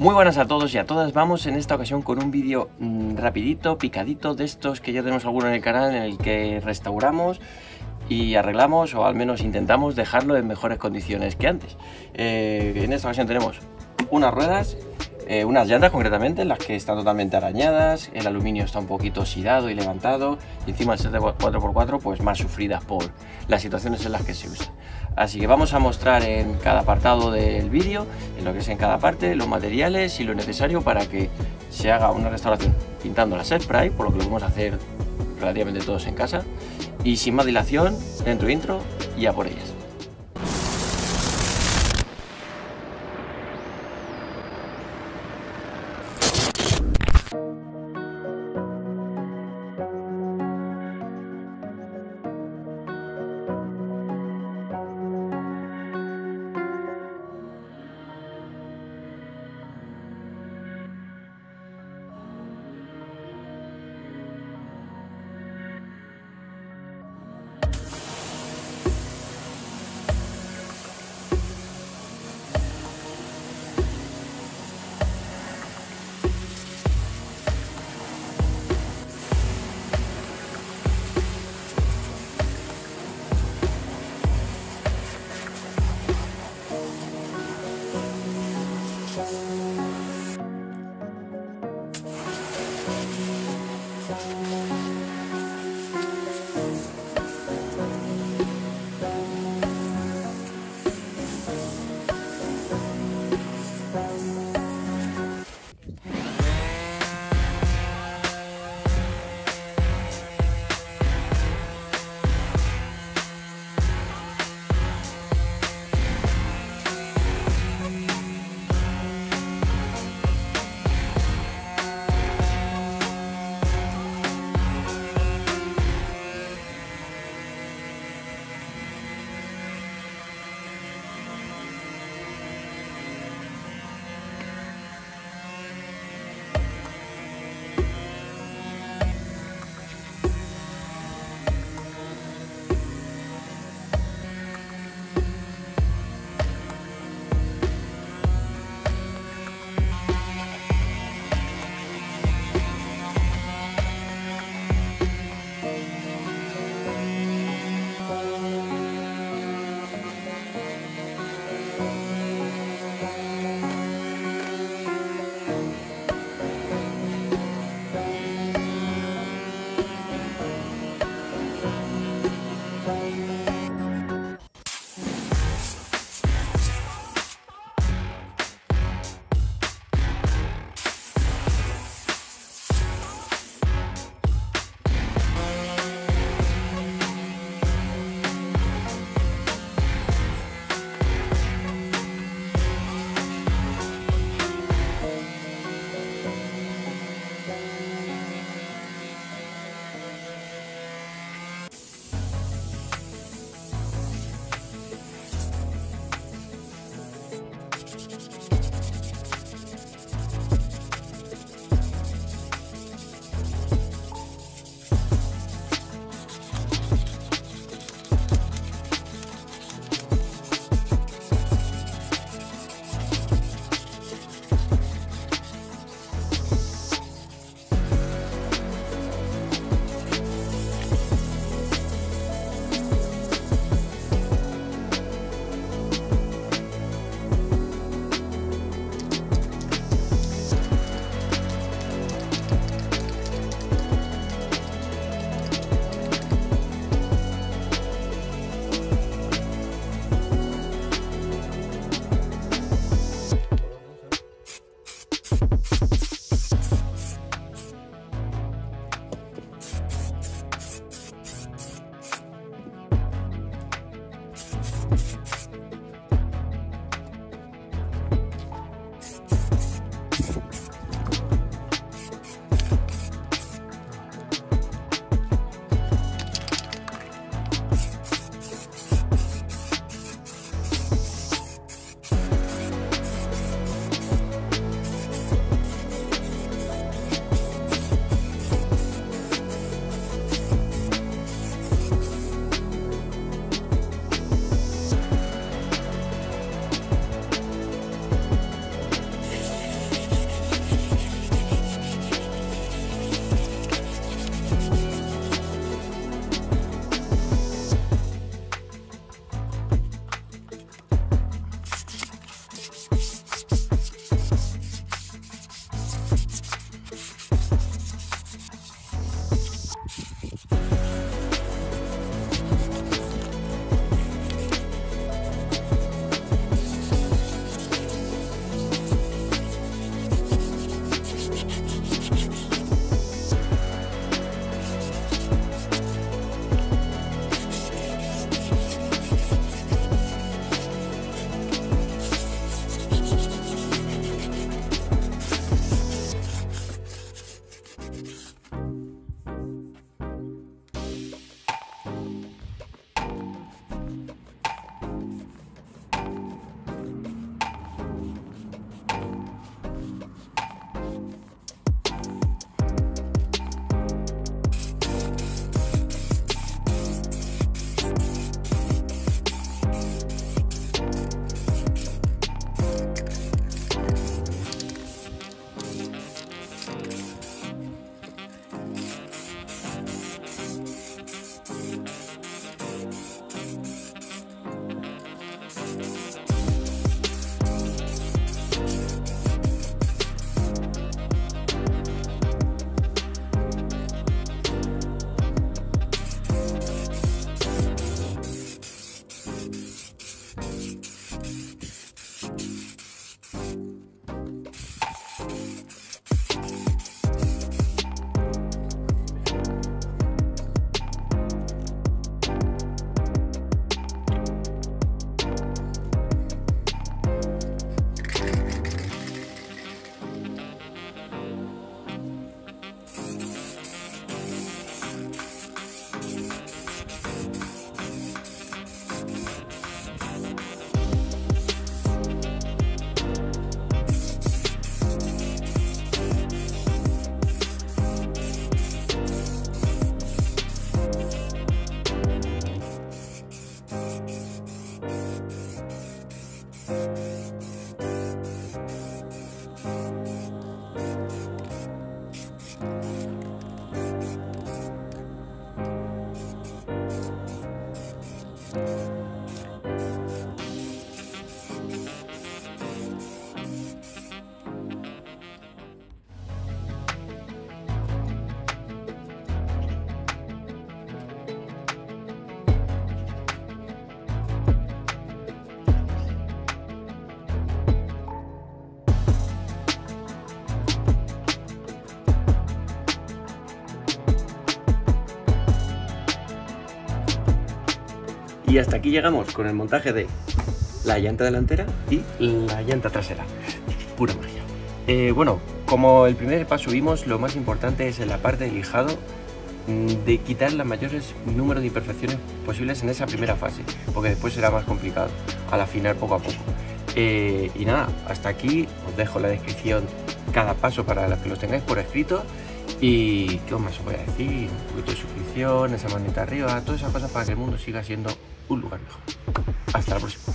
Muy buenas a todos y a todas. Vamos en esta ocasión con un vídeo rapidito, picadito, de estos que ya tenemos alguno en el canal, en el que restauramos y arreglamos, o al menos intentamos dejarlo en mejores condiciones que antes. En esta ocasión tenemos unas ruedas, unas llantas concretamente, las que están totalmente arañadas, el aluminio está un poquito oxidado y levantado, y encima el set de 4x4 pues más sufridas por las situaciones en las que se usa. Así que vamos a mostrar en cada apartado del vídeo, en lo que es en cada parte, los materiales y lo necesario para que se haga una restauración pintando las spray, por lo que lo vamos a hacer relativamente todos en casa. Y sin más dilación, dentro intro y a por ellas. Y hasta aquí llegamos con el montaje de la llanta delantera y la llanta trasera. Pura magia. Bueno, como el primer paso vimos, lo más importante es en la parte de lijado de quitar los mayores números de imperfecciones posibles en esa primera fase, porque después será más complicado al afinar poco a poco. Y nada, hasta aquí os dejo en la descripción cada paso para los que los tengáis por escrito. Y qué más os voy a decir, un poquito de suscripción, esa manita arriba, todas esas cosas para que el mundo siga siendo un lugar mejor. Hasta la próxima.